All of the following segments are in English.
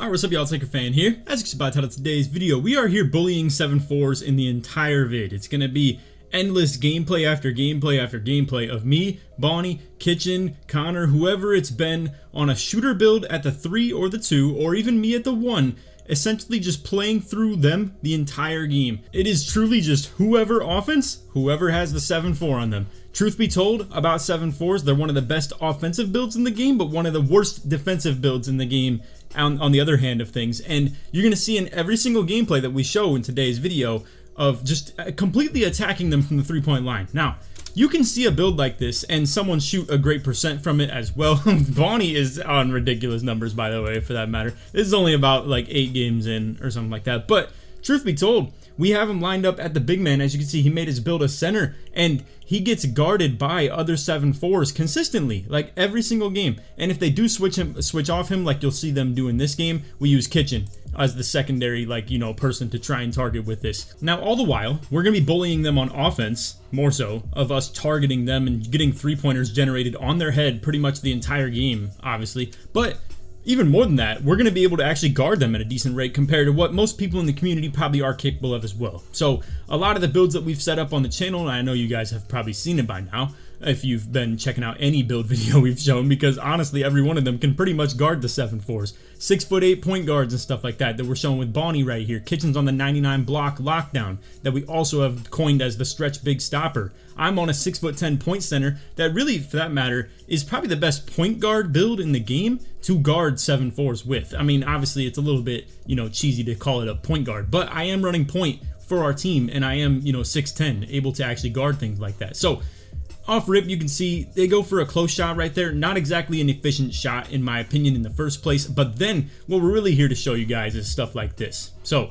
Alright, what's up y'all, it's LakerFan here. As you can see by the title of today's video, we are here bullying 7'4s in the entire vid. It's gonna be endless gameplay after gameplay after gameplay of me, Bonnie, Kitchen, Connor, whoever it's been on a shooter build at the 3 or the 2, or even me at the 1, essentially just playing through them the entire game. It is truly just whoever offense, whoever has the 7'4 on them. Truth be told about 7'4s, they're one of the best offensive builds in the game, but one of the worst defensive builds in the game on the other hand of things. And you're going to see in every single gameplay that we show in today's video of just completely attacking them from the three-point line. Now, you can see a build like this and someone shoot a great percent from it as well. Bonnie is on ridiculous numbers, by the way, for that matter. This is only about like 8 games in or something like that. But truth be told, we have him lined up at the big man. As you can see, he made his build a center, and he gets guarded by other 7'4s consistently, like every single game. And if they do switch off him, like you'll see them do in this game, we use Kitchen as the secondary, like, you know, person to try and target with this. Now, all the while, we're gonna be bullying them on offense, more so, of us targeting them and getting three-pointers generated on their head pretty much the entire game, obviously. But even more than that, we're going to be able to actually guard them at a decent rate compared to what most people in the community probably are capable of as well. So a lot of the builds that we've set up on the channel, and I know you guys have probably seen it by now if you've been checking out any build video we've shown, because honestly every one of them can pretty much guard the 7'4s. 6'8" point guards and stuff like that we're showing with Bonnie right here. Kitchen's on the 99 block lockdown that we also have coined as the stretch big stopper. I'm on a 6'10" point center that really, for that matter, is probably the best point guard build in the game to guard 7'4s with. I mean, obviously it's a little bit, you know, cheesy to call it a point guard, but I am running point for our team, and I am, you know, 6'10", able to actually guard things like that. So off rip, you can see they go for a close shot right there. Not exactly an efficient shot in my opinion in the first place, but then what we're really here to show you guys is stuff like this. So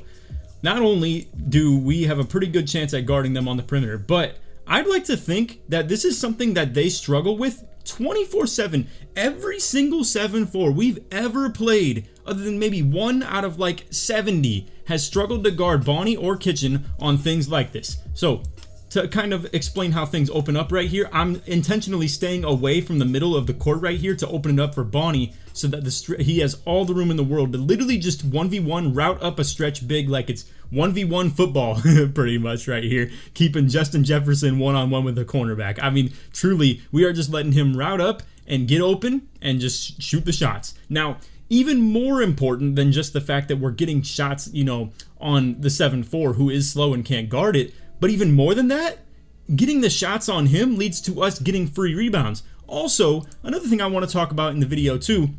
not only do we have a pretty good chance at guarding them on the perimeter, but I'd like to think that this is something that they struggle with 24/7. Every single 7'4 we've ever played, other than maybe 1 out of like 70, has struggled to guard Bonnie or Kitchen on things like this. So to kind of explain how things open up right here, I'm intentionally staying away from the middle of the court right here to open it up for Bonnie, so that he has all the room in the world to literally just 1v1 route up a stretch big like it's 1v1 football pretty much right here, keeping Justin Jefferson one-on-one with the cornerback. I mean, truly, we are just letting him route up and get open and just shoot the shots. Now, even more important than just the fact that we're getting shots, you know, on the 7'4 who is slow and can't guard it, but even more than that, getting the shots on him leads to us getting free rebounds. Also, another thing I want to talk about in the video too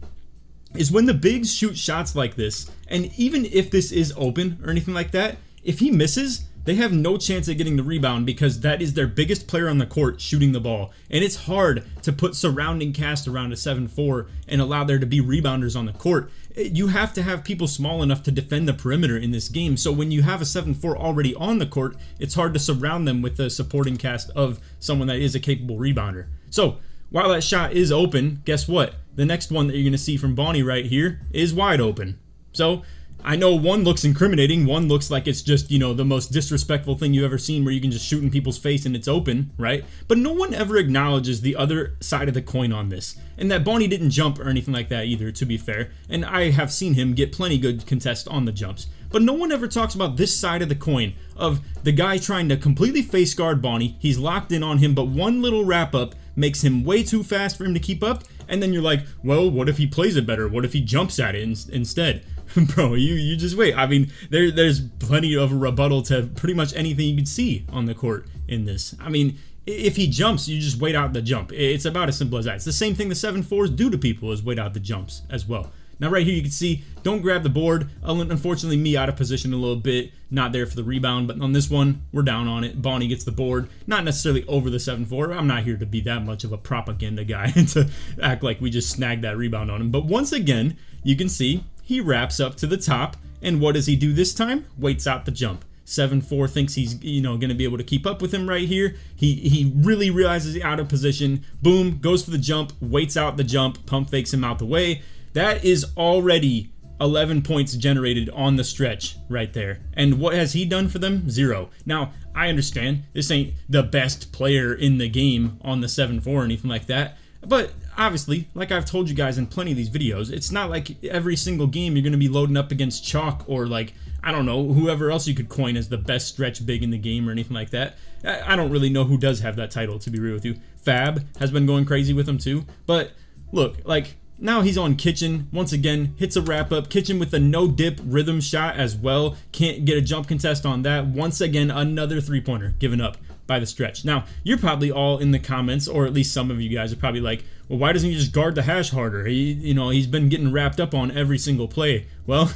is when the bigs shoot shots like this, and even if this is open or anything like that, if he misses, they have no chance at getting the rebound because that is their biggest player on the court shooting the ball. And it's hard to put surrounding cast around a 7'4 and allow there to be rebounders on the court. You have to have people small enough to defend the perimeter in this game. So when you have a 7'4 already on the court, it's hard to surround them with the supporting cast of someone that is a capable rebounder. So while that shot is open, guess what? The next one that you're going to see from Bonnie right here is wide open. So I know one looks incriminating, one looks like it's just, you know, the most disrespectful thing you've ever seen where you can just shoot in people's face and it's open, right? But no one ever acknowledges the other side of the coin on this. And that Bonnie didn't jump or anything like that either, to be fair. And I have seen him get plenty good contests on the jumps. But no one ever talks about this side of the coin of the guy trying to completely face guard Bonnie. He's locked in on him, but one little wrap up makes him way too fast for him to keep up. And then you're like, well, what if he plays it better? What if he jumps at it instead? Bro, you just wait. I mean, there's plenty of a rebuttal to pretty much anything you could see on the court in this. I mean, if he jumps, you just wait out the jump. It's about as simple as that. It's the same thing the 7'4s do to people, is wait out the jumps as well. Now right here you can see, don't grab the board. Unfortunately, me out of position a little bit, not there for the rebound, but on this one, we're down on it. Bonnie gets the board, not necessarily over the 7'4. I'm not here to be that much of a propaganda guy to act like we just snagged that rebound on him. But once again, you can see he wraps up to the top, and what does he do this time? Waits out the jump. 7'4 thinks he's, you know, going to be able to keep up with him right here. He really realizes he's out of position. Boom, goes for the jump, waits out the jump, pump fakes him out the way. That is already 11 points generated on the stretch right there. And what has he done for them? 0. Now, I understand this ain't the best player in the game on the 7'4 or anything like that. But obviously, like I've told you guys in plenty of these videos, it's not like every single game you're going to be loading up against Chalk or like, I don't know, whoever else you could coin as the best stretch big in the game or anything like that. I don't really know who does have that title, to be real with you. Fab has been going crazy with him too. But look, like, now he's on Kitchen. Once again, hits a wrap up. Kitchen with a no dip rhythm shot as well. Can't get a jump contest on that. Once again, another 3-pointer given up by the stretch. Now, you're probably all in the comments, or at least some of you guys are probably like, well, why doesn't he just guard the hash harder? He's been getting wrapped up on every single play. Well,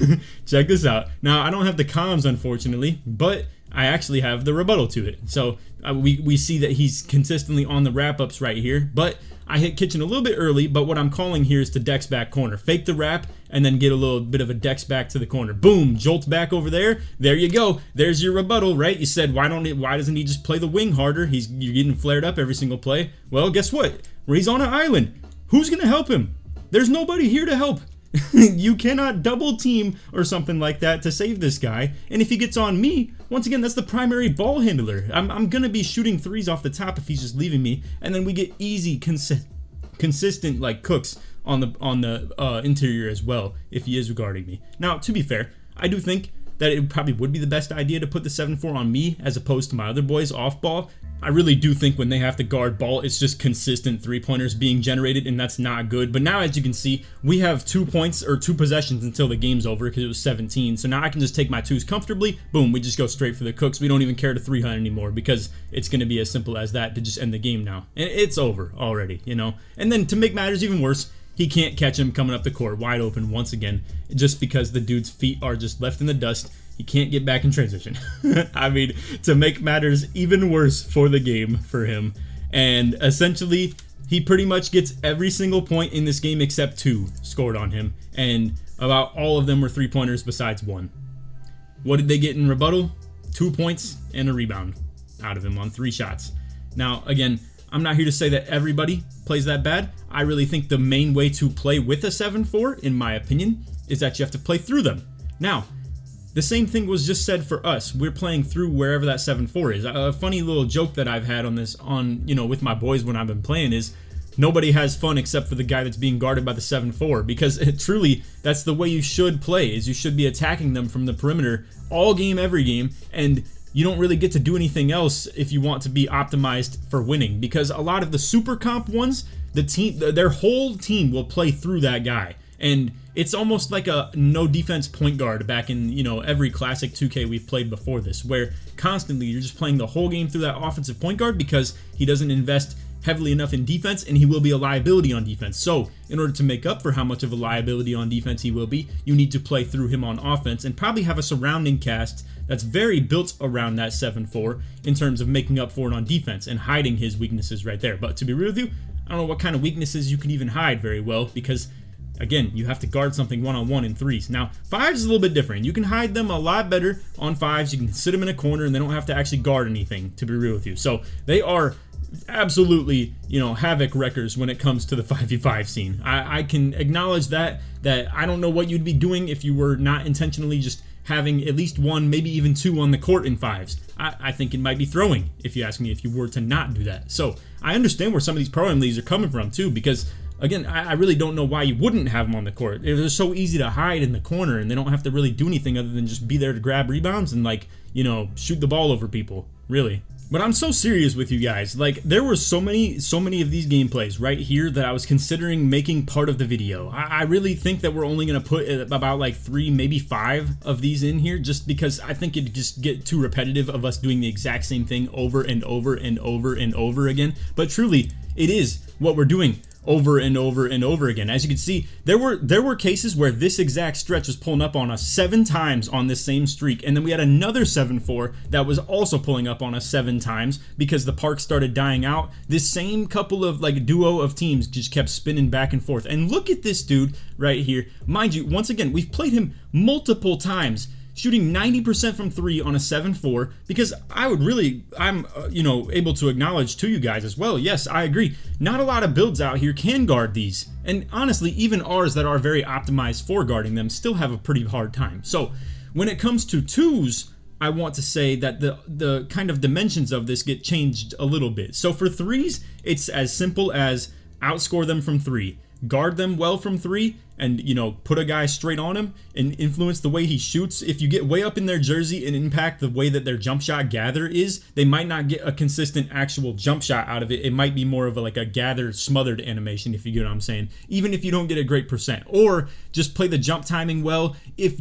check this out. Now, I don't have the comms, unfortunately, but I actually have the rebuttal to it. So we see that he's consistently on the wrap-ups right here, but I hit Kitchen a little bit early, but what I'm calling here is to Dex back corner. Fake the wrap, and then get a little bit of a Dex back to the corner. Boom, jolt back over there. There you go. There's your rebuttal, right? You said, why doesn't he just play the wing harder? You're getting flared up every single play. Well, guess what? He's on an island. Who's going to help him? There's nobody here to help. You cannot double team or something like that to save this guy. And if he gets on me, once again, that's the primary ball handler. I'm going to be shooting threes off the top if he's just leaving me. And then we get easy, consistent like cooks on the interior as well if he is guarding me. Now, to be fair, I do think that it probably would be the best idea to put the 7'4 on me as opposed to my other boys off ball. I really do think when they have to guard ball, it's just consistent 3-pointers being generated, and that's not good. But now, as you can see, we have 2 points or 2 possessions until the game's over because it was 17. So now I can just take my 2s comfortably. Boom, we just go straight for the cooks. We don't even care to 3-hunt anymore because it's going to be as simple as that to just end the game now. And it's over already, you know. And then to make matters even worse, he can't catch him coming up the court wide open once again just because the dude's feet are just left in the dust. He can't get back in transition. I mean, to make matters even worse for the game for him. And essentially, he pretty much gets every single point in this game except 2 scored on him. And about all of them were 3-pointers besides 1. What did they get in rebuttal? 2 points and a rebound out of him on 3 shots. Now, again, I'm not here to say that everybody plays that bad. I really think the main way to play with a 7'4", in my opinion, is that you have to play through them. Now, the same thing was just said for us. We're playing through wherever that 7'4" is. A funny little joke that I've had on this, with my boys when I've been playing is nobody has fun except for the guy that's being guarded by the 7'4", because truly that's the way you should play. Is you should be attacking them from the perimeter all game, every game, and you don't really get to do anything else if you want to be optimized for winning, because a lot of the super comp ones, their whole team will play through that guy. And it's almost like a no defense point guard back in, every classic 2K we've played before this, where constantly you're just playing the whole game through that offensive point guard because he doesn't invest heavily enough in defense, and he will be a liability on defense. So in order to make up for how much of a liability on defense he will be, you need to play through him on offense and probably have a surrounding cast that's very built around that 7'4" in terms of making up for it on defense and hiding his weaknesses right there. But to be real with you, I don't know what kind of weaknesses you can even hide very well, because again, you have to guard something one-on-one in 3s. Now, 5s is a little bit different. You can hide them a lot better on 5s. You can sit them in a corner, and they don't have to actually guard anything, to be real with you. So they are absolutely, havoc wreckers when it comes to the 5v5 scene. I can acknowledge that I don't know what you'd be doing if you were not intentionally just having at least 1, maybe even 2 on the court in 5s. I think it might be throwing, if you ask me, if you were to not do that. So I understand where some of these pro-am leagues are coming from, too, because again, I really don't know why you wouldn't have them on the court. They're so easy to hide in the corner, and they don't have to really do anything other than just be there to grab rebounds and, shoot the ball over people, really. But I'm so serious with you guys. Like, there were so many of these gameplays right here that I was considering making part of the video. I really think that we're only going to put about 3, maybe 5 of these in here, just because I think it'd just get too repetitive of us doing the exact same thing over and over and over and over again. But truly, it is what we're doing over and over and over again. As you can see, there were cases where this exact stretch was pulling up on us 7 times on this same streak, and then we had another 7'4" that was also pulling up on us 7 times because the park started dying out. This same couple of duo of teams just kept spinning back and forth. And look at this dude right here. Mind you, once again, we've played him multiple times, shooting 90% from 3 on a 7'4", because I'm able to acknowledge to you guys as well, yes, I agree, not a lot of builds out here can guard these, and honestly, even ours that are very optimized for guarding them still have a pretty hard time. So when it comes to 2s, I want to say that the kind of dimensions of this get changed a little bit. So for 3s, it's as simple as outscore them from 3, guard them well from 3, and, you know, put a guy straight on him and influence the way he shoots. If you get way up in their jersey and impact the way that their jump shot gather is, they might not get a consistent actual jump shot out of it. It might be more of like a gather smothered animation, if you get what I'm saying, even if you don't get a great percent. Or just play the jump timing well. If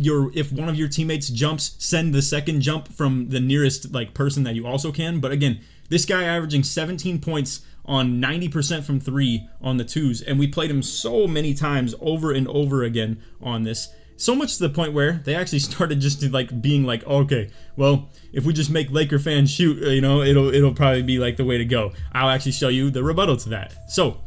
one of your teammates jumps, send the second jump from the nearest like person that you also can. But again, this guy averaging 17 points on 90% from 3 on the 2s, and we played him so many times over and over again on this. So much to the point where they actually started just to like being like, okay, well, if we just make LakerFan shoot, you know, it'll probably be like the way to go. I'll actually show you the rebuttal to that. So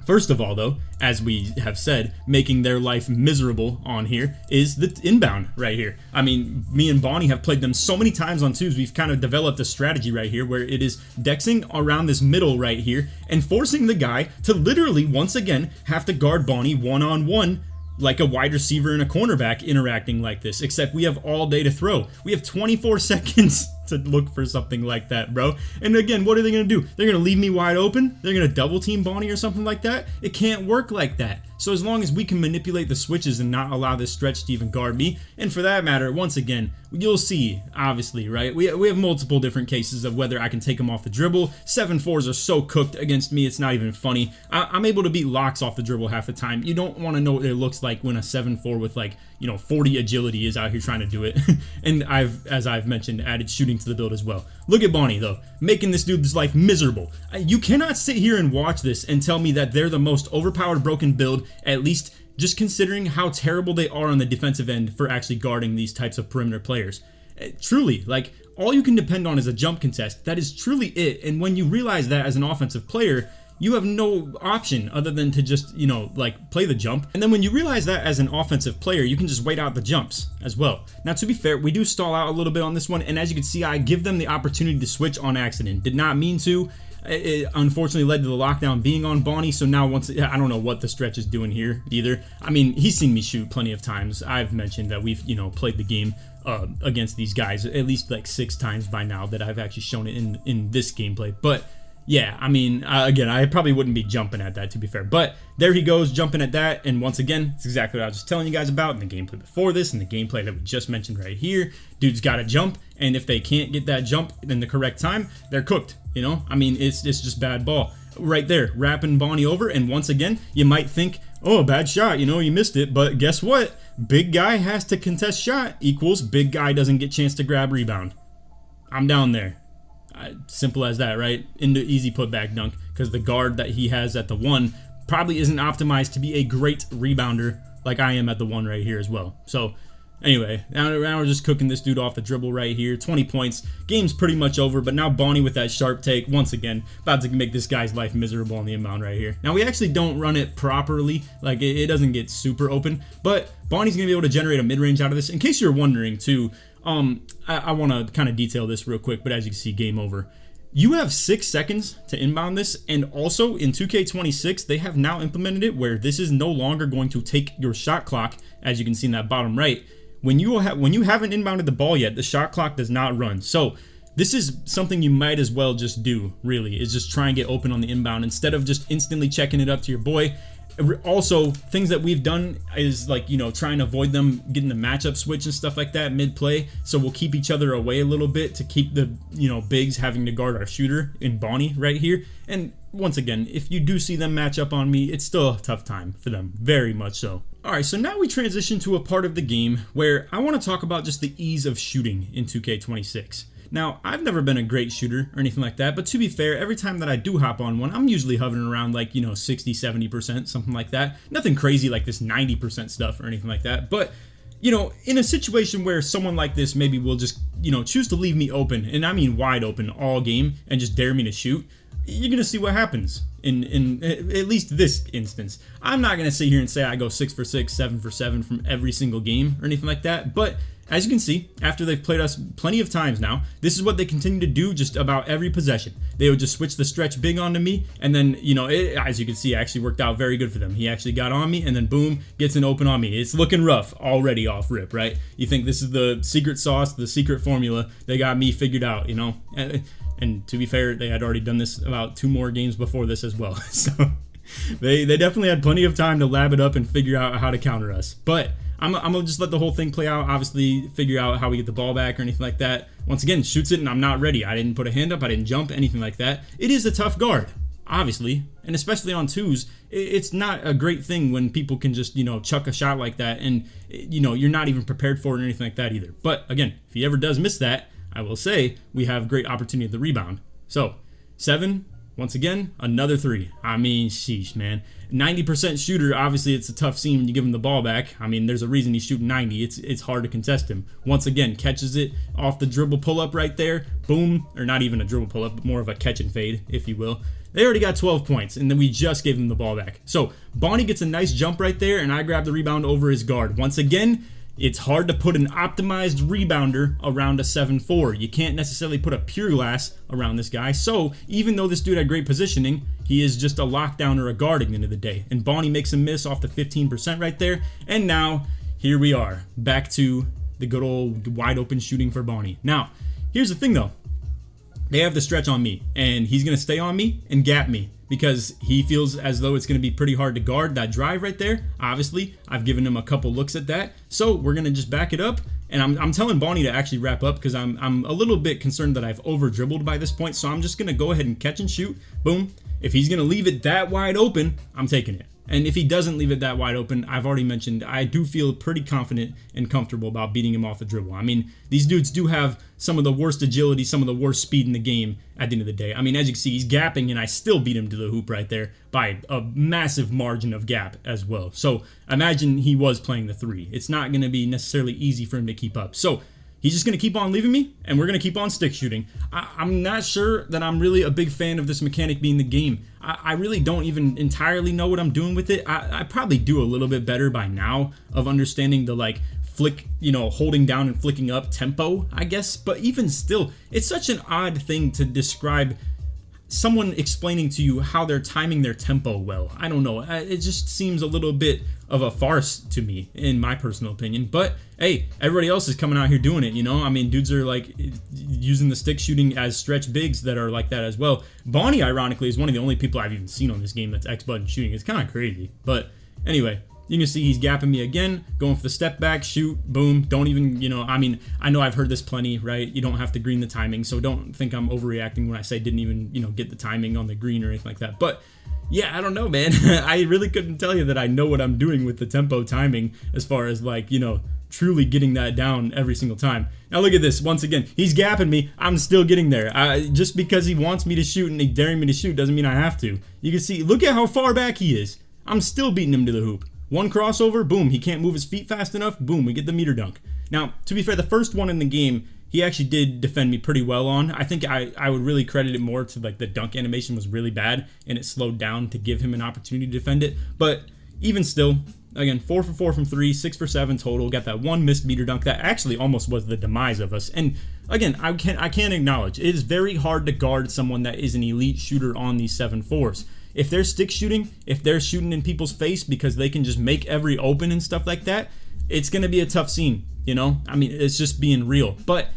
first of all, though, as we have said, making their life miserable on here is the inbound right here. I mean, me and Bonnie have played them so many times on 2s, we've kind of developed a strategy right here where it is dexing around this middle right here and forcing the guy to literally, once again, have to guard Bonnie one-on-one like a wide receiver and a cornerback interacting like this, except we have all day to throw. We have 24 seconds to look for something like that, bro. And again, what are they going to do? They're going to leave me wide open? They're going to double team Bonnie or something like that? It can't work like that. So as long as we can manipulate the switches and not allow this stretch to even guard me, and for that matter, once again, you'll see, obviously, right? We have multiple different cases of whether I can take them off the dribble. 7'4s are so cooked against me, it's not even funny. I'm able to beat locks off the dribble half the time. You don't want to know what it looks like when a 7'4 with like, you know, 40 agility is out here trying to do it. And as I've mentioned, added shooting to the build as well. Look at Bonnie, though, making this dude's life miserable. You cannot sit here and watch this and tell me that they're the most overpowered broken build, at least just considering how terrible they are on the defensive end for actually guarding these types of perimeter players. Truly, like, all you can depend on is a jump contest. That is truly it. And when you realize that as an offensive player, you have no option other than to just, you know, like play the jump. And then when you realize that as an offensive player, you can just wait out the jumps as well. Now, to be fair, we do stall out a little bit on this one. And as you can see, I give them the opportunity to switch on accident. Did not mean to. It unfortunately led to the lockdown being on Bonnie. So now I don't know what the stretch is doing here either. I mean, he's seen me shoot plenty of times. I've mentioned that we've, you know, played the game against these guys at least like 6 times by now that I've actually shown it in this gameplay. But yeah, I mean, again, I probably wouldn't be jumping at that, to be fair. But there he goes, jumping at that. And once again, it's exactly what I was just telling you guys about in the gameplay before this and the gameplay that we just mentioned right here. Dude's got to jump. And if they can't get that jump in the correct time, they're cooked, you know? I mean, it's just bad ball. Right there, wrapping Bonnie over. And once again, you might think, oh, a bad shot, you know, you missed it. But guess what? Big guy has to contest shot equals big guy doesn't get chance to grab rebound. I'm down there. Simple as that, right? Into easy putback dunk, because the guard that he has at the 1 probably isn't optimized to be a great rebounder like I am at the 1 right here as well. So anyway, now we're just cooking this dude off the dribble right here. 20 points. Game's pretty much over, but now Bonnie with that sharp take, once again, about to make this guy's life miserable on the inbound right here. Now, we actually don't run it properly. Like, it doesn't get super open, but Bonnie's going to be able to generate a mid-range out of this. In case you're wondering, too, I want to kind of detail this real quick, but as you can see, game over. You have 6 seconds to inbound this, and also in 2K26, they have now implemented it where this is no longer going to take your shot clock, as you can see in that bottom right. When you haven't inbounded the ball yet, the shot clock does not run. So this is something you might as well just do, really, is just try and get open on the inbound instead of just instantly checking it up to your boy. Also, things that we've done is like, you know, trying to avoid them getting the matchup switch and stuff like that mid-play. So we'll keep each other away a little bit to keep the, you know, bigs having to guard our shooter in Bonnie right here. And once again, if you do see them match up on me, it's still a tough time for them, very much so. Alright, so now we transition to a part of the game where I want to talk about just the ease of shooting in 2K26. Now, I've never been a great shooter or anything like that, but to be fair, every time that I do hop on one, I'm usually hovering around like, you know, 60-70%, something like that. Nothing crazy like this 90% stuff or anything like that, but, you know, in a situation where someone like this maybe will just, you know, choose to leave me open, and I mean wide open all game, and just dare me to shoot, you're going to see what happens in at least this instance. I'm not going to sit here and say I go 6 for 6, 7 for 7 from every single game or anything like that, but as you can see, after they've played us plenty of times now, this is what they continue to do just about every possession. They would just switch the stretch big onto me, and then, you know, as you can see, it actually worked out very good for them. He actually got on me, and then boom, gets an open on me. It's looking rough already off rip, right? You think this is the secret sauce, the secret formula. They got me figured out, you know? And to be fair, they had already done this about 2 more games before this as well. So They definitely had plenty of time to lab it up and figure out how to counter us. But I'm gonna just let the whole thing play out. Obviously, figure out how we get the ball back or anything like that. Once again, shoots it and I'm not ready. I didn't put a hand up. I didn't jump, anything like that. It is a tough guard, obviously, and especially on twos. It's not a great thing when people can just, chuck a shot like that and, you're not even prepared for it or anything like that either. But again, if he ever does miss that, I will say we have great opportunity at the rebound. So 7, once again, another 3. I mean, sheesh, man. 90% shooter, obviously it's a tough scene when you give him the ball back. I mean, there's a reason he's shooting 90. It's hard to contest him. Once again, catches it off the dribble pull-up right there. Boom. Or not even a dribble pull-up, but more of a catch and fade, if you will. They already got 12 points, and then we just gave him the ball back. So Bonnie gets a nice jump right there, and I grab the rebound over his guard. Once again, it's hard to put an optimized rebounder around a 7'4". You can't necessarily put a pure glass around this guy. So even though this dude had great positioning, he is just a lockdown or a guard at the end of the day. And Bonnie makes a miss off the 15% right there. And now here we are back to the good old wide open shooting for Bonnie. Now, here's the thing though. They have the stretch on me, and he's going to stay on me and gap me because he feels as though it's going to be pretty hard to guard that drive right there. Obviously, I've given him a couple looks at that, so we're going to just back it up. And I'm telling Bonnie to actually wrap up because I'm a little bit concerned that I've over dribbled by this point, so I'm just going to go ahead and catch and shoot. Boom. If he's going to leave it that wide open, I'm taking it. And if he doesn't leave it that wide open, I've already mentioned, I do feel pretty confident and comfortable about beating him off the dribble. I mean, these dudes do have some of the worst agility, some of the worst speed in the game at the end of the day. I mean, as you can see, he's gapping, and I still beat him to the hoop right there by a massive margin of gap as well. So imagine he was playing the 3. It's not going to be necessarily easy for him to keep up. So he's just going to keep on leaving me, and we're going to keep on stick shooting. I'm not sure that I'm really a big fan of this mechanic being the game. I really don't even entirely know what I'm doing with it. I probably do a little bit better by now of understanding the flick, holding down and flicking up tempo, I guess. But even still, it's such an odd thing to describe someone explaining to you how they're timing their tempo well. I don't know. It just seems a little bit of a farce to me, in my personal opinion. But hey, everybody else is coming out here doing it, I mean, dudes are using the stick shooting as stretch bigs that are like that as well. Bonnie, ironically, is one of the only people I've even seen on this game that's X button shooting. It's kind of crazy. But anyway, you can see he's gapping me again, going for the step back, shoot, boom. Don't even, I mean, I know I've heard this plenty, right? You don't have to green the timing, so don't think I'm overreacting when I say didn't even, get the timing on the green or anything like that. But yeah, I don't know, man. I really couldn't tell you that I know what I'm doing with the tempo timing as far as truly getting that down every single time. Now look at this. Once again, he's gapping me. I'm still getting there. Just because he wants me to shoot and he's daring me to shoot doesn't mean I have to. You can see, look at how far back he is. I'm still beating him to the hoop. One crossover, boom, he can't move his feet fast enough, boom, we get the meter dunk. Now, to be fair, the first one in the game, he actually did defend me pretty well on. I think I would really credit it more to the dunk animation was really bad and it slowed down to give him an opportunity to defend it. But even still, again, 4 for 4 from 3, 6 for 7 total. Got that one missed meter dunk that actually almost was the demise of us. And again, I can't acknowledge, it is very hard to guard someone that is an elite shooter on these 7'4s. If they're stick shooting, if they're shooting in people's face because they can just make every open and stuff like that, it's going to be a tough scene, I mean, it's just being real. But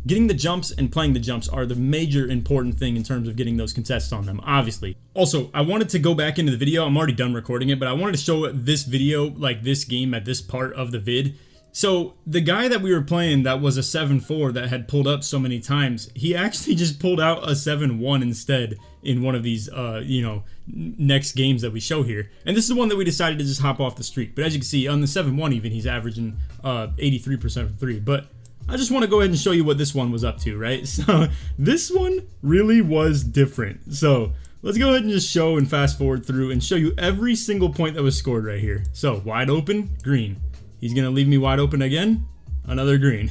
getting the jumps and playing the jumps are the major important thing in terms of getting those contests on them, obviously. Also, I wanted to go back into the video. I'm already done recording it, but I wanted to show this video, this game at this part of the vid. So the guy that we were playing that was a 7'4 that had pulled up so many times, he actually just pulled out a 7'1 instead in one of these, next games that we show here. And this is the one that we decided to just hop off the streak. But as you can see, on the 7'1 even, he's averaging 83% from 3. But I just want to go ahead and show you what this one was up to, right? So this one really was different. So let's go ahead and just show and fast forward through and show you every single point that was scored right here. So wide open, green. He's going to leave me wide open again. Another green.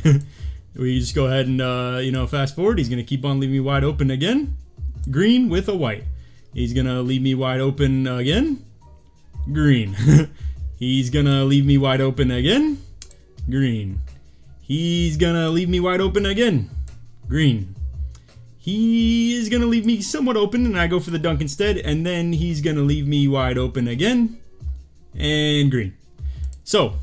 We just go ahead and, fast forward. He's going to keep on leaving me wide open again. Green with a white. He's going to leave me wide open again. Green. He's going to leave me wide open again. Green. He's going to leave me wide open again. Green. He is going to leave me somewhat open, and I go for the dunk instead. And then he's going to leave me wide open again. And green. So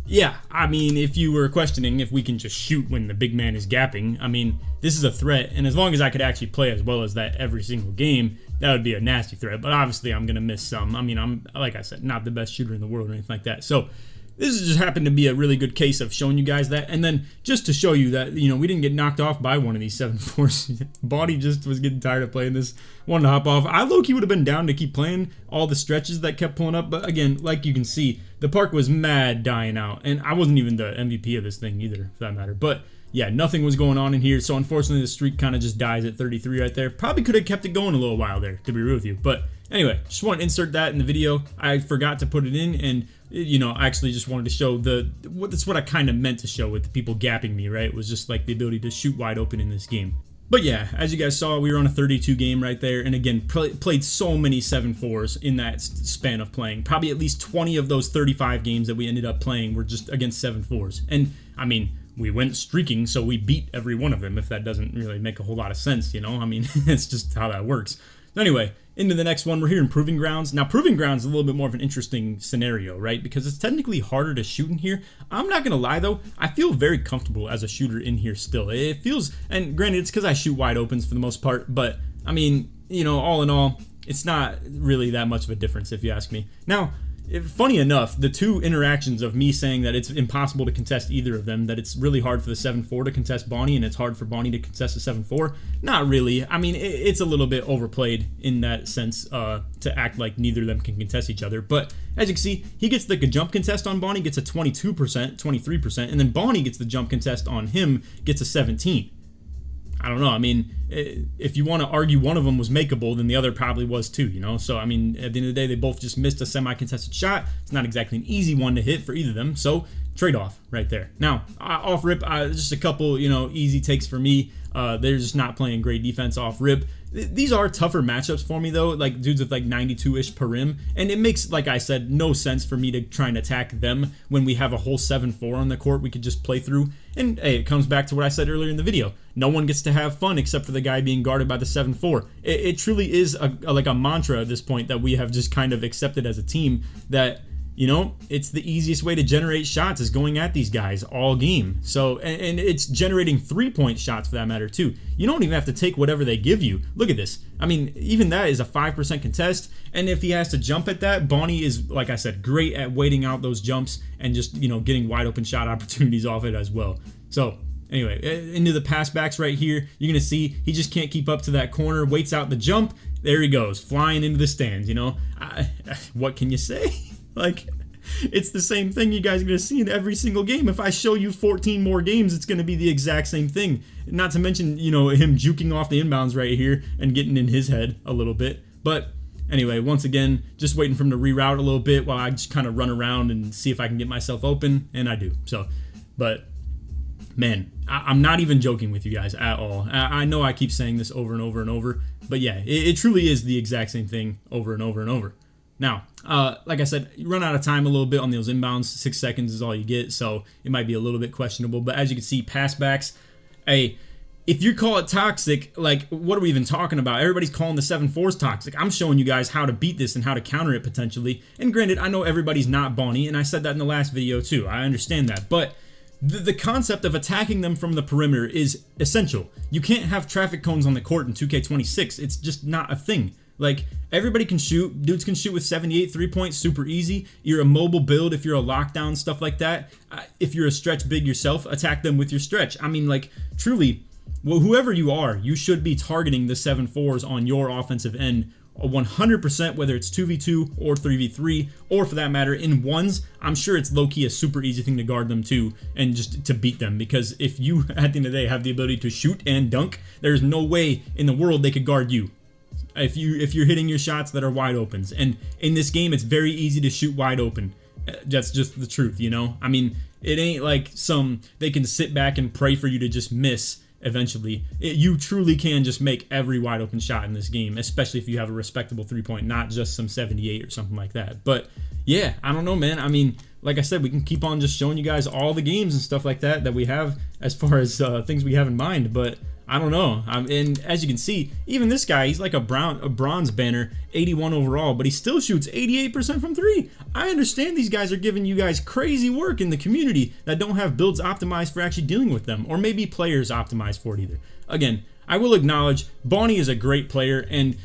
Yeah, I mean, if you were questioning if we can just shoot when the big man is gapping, I mean, this is a threat, and as long as I could actually play as well as that every single game, that would be a nasty threat, but obviously I'm going to miss some. I mean, I'm, like I said, not the best shooter in the world or anything like that, so this just happened to be a really good case of showing you guys that, and then just to show you that, you know, we didn't get knocked off by one of these 7'4s. Bonnie just was getting tired of playing this, wanted to hop off. I low-key would have been down to keep playing all the stretches that kept pulling up, but again, like you can see, the park was mad dying out, and I wasn't even the MVP of this thing either, for that matter, but yeah, nothing was going on in here, so unfortunately the streak kind of just dies at 33 right there. Probably could have kept it going a little while there, to be real with you, but anyway, just want to insert that in the video. I forgot to put it in, and you know, I actually just wanted to show that's what I kind of meant to show with the people gapping me, right? It was just like the ability to shoot wide open in this game. But yeah, as you guys saw, we were on a 32 game right there, and again, played so many 7'4s in that span of playing. Probably at least 20 of those 35 games that we ended up playing were just against 7'4s. And I mean, we went streaking, so we beat every one of them, if that doesn't really make a whole lot of sense, you know? I mean, it's just how that works. Anyway, into the next one, we're here in Proving Grounds. Now, Proving Grounds is a little bit more of an interesting scenario, right? Because it's technically harder to shoot in here. I'm not going to lie, though. I feel very comfortable as a shooter in here still. It feels, and granted, it's because I shoot wide opens for the most part, but, I mean, you know, all in all, it's not really that much of a difference, if you ask me. Now, funny enough, the two interactions of me saying that it's impossible to contest either of them, that it's really hard for the 7'4 to contest Bonnie and it's hard for Bonnie to contest the 7'4, not really. I mean, it's a little bit overplayed in that sense to act like neither of them can contest each other. But as you can see, he gets the jump contest on Bonnie, gets a 22%, 23%, and then Bonnie gets the jump contest on him, gets a 17. I don't know. I mean, if you want to argue one of them was makeable, then the other probably was too, you know? So, I mean, at the end of the day, they both just missed a semi-contested shot. It's not exactly an easy one to hit for either of them, so trade-off right there. Now, off rip, just a couple, you know, easy takes for me. They're just not playing great defense off rip. These are tougher matchups for me, though, like dudes with like 92-ish per rim, and it makes, like I said, no sense for me to try and attack them when we have a whole 7'4 on the court we could just play through. And hey, it comes back to what I said earlier in the video. No one gets to have fun except for the guy being guarded by the 7'4. It truly is like a mantra at this point that we have just kind of accepted as a team that, you know, it's the easiest way to generate shots is going at these guys all game. So, and it's generating 3-point shots for that matter too. You don't even have to take whatever they give you. Look at this. I mean, even that is a 5% contest. And if he has to jump at that, Bonnie is, like I said, great at waiting out those jumps and just, you know, getting wide open shot opportunities off it as well. So, anyway, into the pass backs right here, you're going to see he just can't keep up to that corner, waits out the jump. There he goes, flying into the stands, you know. What can you say? Like, it's the same thing you guys are going to see in every single game. If I show you 14 more games, it's going to be the exact same thing. Not to mention, you know, him juking off the inbounds right here and getting in his head a little bit. But anyway, once again, just waiting for him to reroute a little bit while I just kind of run around and see if I can get myself open, and I do. So, but man, I'm not even joking with you guys at all. I know I keep saying this over and over and over, but yeah, it truly is the exact same thing over and over and over. Now, like I said, you run out of time a little bit on those inbounds. 6 seconds is all you get, so it might be a little bit questionable. But as you can see, passbacks, hey, if you call it toxic, like, what are we even talking about? Everybody's calling the 7'4s toxic. I'm showing you guys how to beat this and how to counter it potentially. And granted, I know everybody's not Bonnie, and I said that in the last video too. I understand that, but the concept of attacking them from the perimeter is essential. You can't have traffic cones on the court in 2K26. It's just not a thing. Like, everybody can shoot. Dudes can shoot with 78 3-points, super easy. You're a mobile build if you're a lockdown, stuff like that. If you're a stretch big yourself, attack them with your stretch. I mean, like, truly, well, whoever you are, you should be targeting the 7'4s on your offensive end 100%, whether it's 2v2 or 3v3, or for that matter, in ones. I'm sure it's low-key a super easy thing to guard them too, and just to beat them, because if you, at the end of the day, have the ability to shoot and dunk, there's no way in the world they could guard you. If you're hitting your shots that are wide opens, and in this game it's very easy to shoot wide open. That's just the truth, you know. I mean, it ain't like they can sit back and pray for you to just miss eventually. You truly can just make every wide open shot in this game, especially if you have a respectable 3-point, not just some 78 or something like that. But yeah, I don't know, man. I mean, like I said, we can keep on just showing you guys all the games and stuff like that we have as far as things we have in mind, but I don't know. And as you can see, even this guy, he's like a bronze banner, 81 overall, but he still shoots 88% from 3. I understand these guys are giving you guys crazy work in the community that don't have builds optimized for actually dealing with them, or maybe players optimized for it either. Again, I will acknowledge Bonnie is a great player, and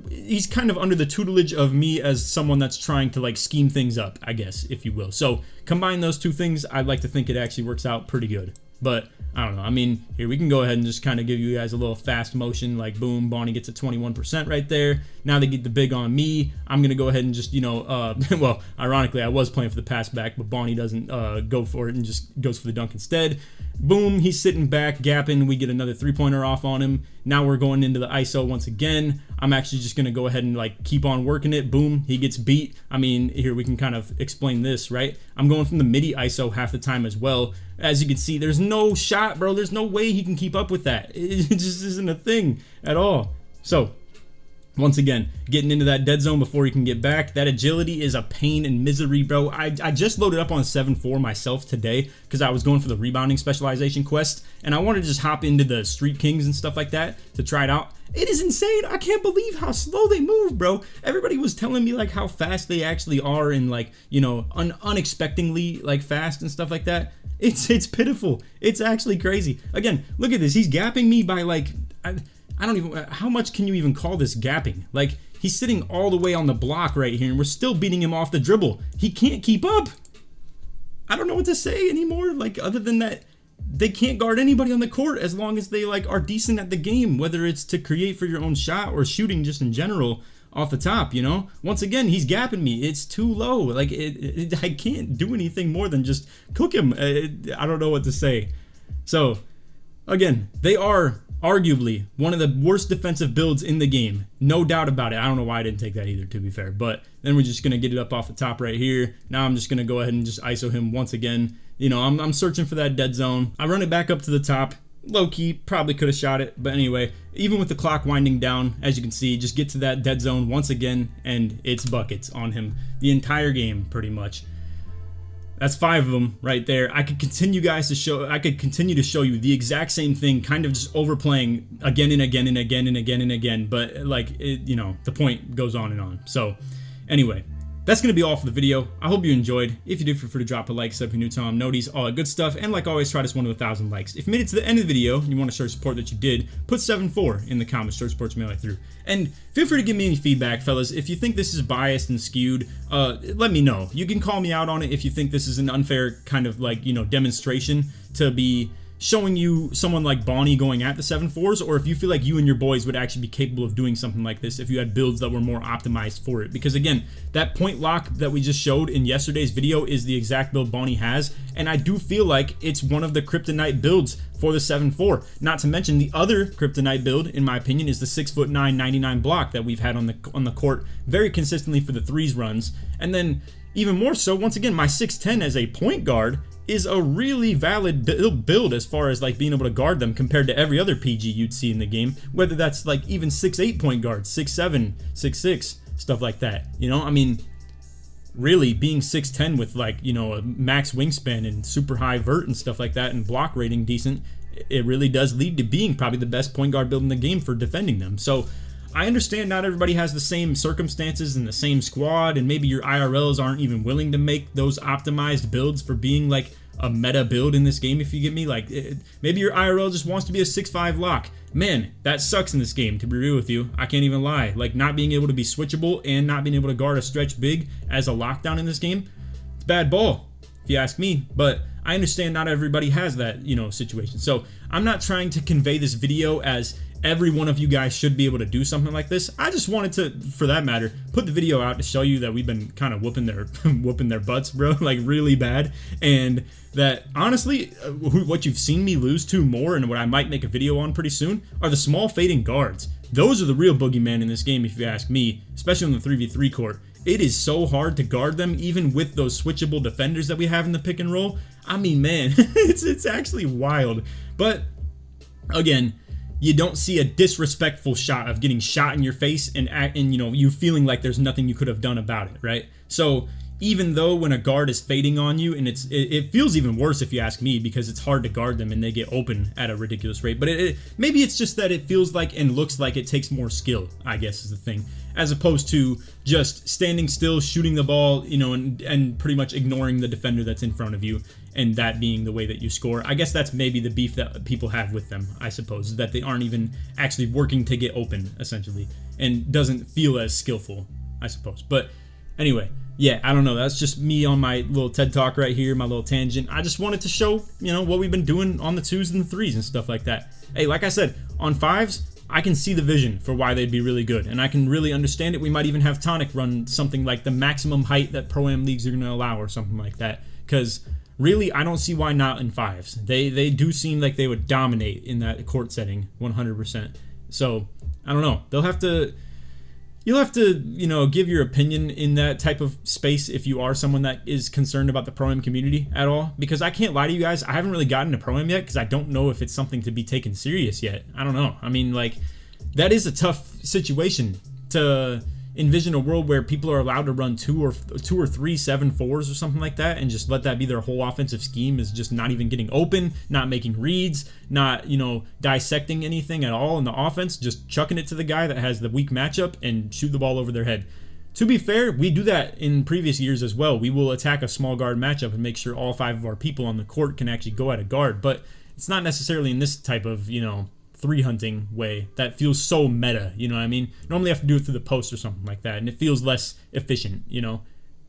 he's kind of under the tutelage of me as someone that's trying to like scheme things up, I guess, if you will. So combine those two things, I'd like to think it actually works out pretty good. But I don't know. I mean, here we can go ahead and just kind of give you guys a little fast motion, like boom, Bonnie gets a 21% right there. Now they get the big on me. I'm gonna go ahead and just, you know, well, ironically, I was playing for the pass back, but Bonnie doesn't go for it and just goes for the dunk instead. Boom, he's sitting back, gapping. We get another 3-pointer off on him. Now we're going into the ISO once again. I'm actually just gonna go ahead and like keep on working it. Boom, he gets beat. I mean, here we can kind of explain this, right? I'm going from the midi ISO half the time as well. As you can see, there's no shot, bro. There's no way he can keep up with that. It just isn't a thing at all. So, once again, getting into that dead zone before he can get back. That agility is a pain and misery, bro. I just loaded up on 7'4 myself today because I was going for the rebounding specialization quest, and I wanted to just hop into the Street Kings and stuff like that to try it out. It is insane. I can't believe how slow they move, bro. Everybody was telling me like how fast they actually are, and like, you know, unexpectedly like fast and stuff like that. It's pitiful. It's actually crazy. Again, look at this. He's gapping me by like, I don't even, how much can you even call this gapping? Like, he's sitting all the way on the block right here, and we're still beating him off the dribble. He can't keep up. I don't know what to say anymore, like, other than that they can't guard anybody on the court as long as they like are decent at the game, whether it's to create for your own shot or shooting just in general off the top, you know? Once again, he's gapping me. It's too low. Like, I can't do anything more than just cook him. I don't know what to say. So, again, they are arguably one of the worst defensive builds in the game. No doubt about it. I don't know why I didn't take that either, to be fair. But then we're just going to get it up off the top right here. Now I'm just going to go ahead and just ISO him once again. You know, I'm searching for that dead zone. I run it back up to the top. Low-key, probably could have shot it. But anyway, even with the clock winding down, as you can see, just get to that dead zone once again, and it's buckets on him the entire game, pretty much. That's 5 of them right there. I could continue to show you the exact same thing, kind of just overplaying again and again and again and again and again. But like, you know, the point goes on and on. So anyway, that's going to be all for the video. I hope you enjoyed. If you did, feel free to drop a like, sub if you're new, tell them noties, all that good stuff. And like always, try this one to 1,000 likes. If you made it to the end of the video and you want to show support that you did, put 7'4 in the comments, show support me right through. And feel free to give me any feedback, fellas. If you think this is biased and skewed, let me know. You can call me out on it if you think this is an unfair kind of like, you know, demonstration to be showing you someone like Bonnie going at the 7'4s, or if you feel like you and your boys would actually be capable of doing something like this if you had builds that were more optimized for it. Because again, that point lock that we just showed in yesterday's video is the exact build Bonnie has, and I do feel like it's one of the kryptonite builds for the 7'4. Not to mention the other kryptonite build, in my opinion, is the 6'9", 99 block that we've had on the court very consistently for the 3s runs. And then even more so, once again, my 6'10 as a point guard is a really valid build as far as like being able to guard them compared to every other PG you'd see in the game, whether that's like even 6'8 point guards, 6'7, 6'6, stuff like that. You know, I mean, really being 6'10 with like, you know, a max wingspan and super high vert and stuff like that and block rating decent, it really does lead to being probably the best point guard build in the game for defending them. So I understand not everybody has the same circumstances and the same squad, and maybe your IRLs aren't even willing to make those optimized builds for being like a meta build in this game, if you get me. Like, maybe your IRL just wants to be a 6'5 lock. Man, that sucks in this game, to be real with you. I can't even lie. Like, not being able to be switchable and not being able to guard a stretch big as a lockdown in this game, it's bad ball, if you ask me. But I understand not everybody has that, you know, situation. So I'm not trying to convey this video as every one of you guys should be able to do something like this. I just wanted to, for that matter, put the video out to show you that we've been kind of whooping their butts, bro, like really bad. And that honestly, what you've seen me lose to more, and what I might make a video on pretty soon, are the small fading guards. Those are the real boogeyman in this game, if you ask me, especially on the 3v3 court. It is so hard to guard them, even with those switchable defenders that we have in the pick and roll. I mean, man, it's actually wild. But again, you don't see a disrespectful shot of getting shot in your face and you know, you feeling like there's nothing you could have done about it, right? So even though when a guard is fading on you, and it feels even worse if you ask me, because it's hard to guard them and they get open at a ridiculous rate. But maybe it's just that it feels like and looks like it takes more skill, I guess is the thing, as opposed to just standing still, shooting the ball, you know, and pretty much ignoring the defender that's in front of you, and that being the way that you score. I guess that's maybe the beef that people have with them, I suppose, that they aren't even actually working to get open, essentially, and doesn't feel as skillful, I suppose. But anyway, yeah, I don't know. That's just me on my little TED Talk right here, my little tangent. I just wanted to show, you know, what we've been doing on the 2s and the 3s and stuff like that. Hey, like I said, on 5s, I can see the vision for why they'd be really good, and I can really understand it. We might even have Tonic run something like the maximum height that Pro-Am leagues are going to allow or something like that, because really, I don't see why not in 5s. They do seem like they would dominate in that court setting 100%. So, I don't know. You'll have to, you know, give your opinion in that type of space if you are someone that is concerned about the Pro-Am community at all. Because I can't lie to you guys, I haven't really gotten to Pro-Am yet because I don't know if it's something to be taken serious yet. I don't know. I mean, like, that is a tough situation to envision a world where people are allowed to run two or three 7'4s or something like that, and just let that be their whole offensive scheme, is just not even getting open, not making reads, not, you know, dissecting anything at all in the offense, just chucking it to the guy that has the weak matchup and shoot the ball over their head. To be fair, we do that in previous years as well. We will attack a small guard matchup and make sure all 5 of our people on the court can actually go at a guard, but it's not necessarily in this type of, you know, 3 hunting way that feels so meta, you know what I mean? Normally I have to do it through the post or something like that, and it feels less efficient, you know,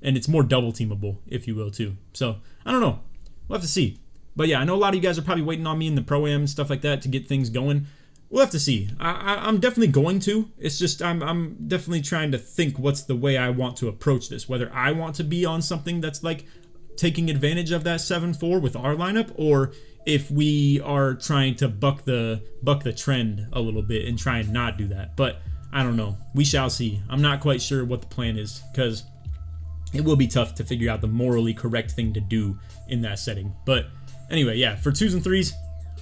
and it's more double teamable, if you will, too. So I don't know, we'll have to see. But yeah, I know a lot of you guys are probably waiting on me in the Pro-Am and stuff like that to get things going. We'll have to see. I'm definitely going to. It's just I'm definitely trying to think what's the way I want to approach this, whether I want to be on something that's like taking advantage of that 7'4 with our lineup, or if we are trying to buck the trend a little bit and try and not do that. But I don't know. We shall see. I'm not quite sure what the plan is, because it will be tough to figure out the morally correct thing to do in that setting. But anyway, yeah, for 2s and 3s,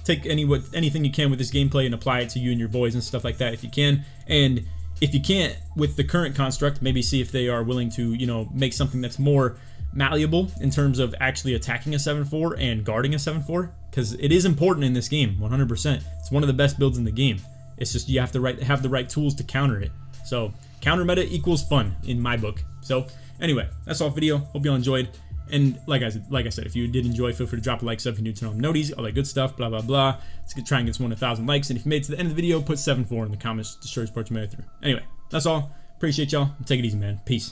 take anything you can with this gameplay and apply it to you and your boys and stuff like that if you can. And if you can't with the current construct, maybe see if they are willing to, you know, make something that's more malleable in terms of actually attacking a 7'4 and guarding a 7'4, because it is important in this game 100%. It's one of the best builds in the game. It's just you have to have the right tools to counter it. So counter meta equals fun in my book. So anyway, that's all video. Hope you all enjoyed. And like I said, if you did enjoy, feel free to drop a like, sub if you're new, turn on noties, all that good stuff, blah blah blah. Let's try and get this one 1,000 likes. And if you made it to the end of the video, put 7'4 in the comments to show your support you made it through. Anyway, that's all. Appreciate y'all. Take it easy, man. Peace.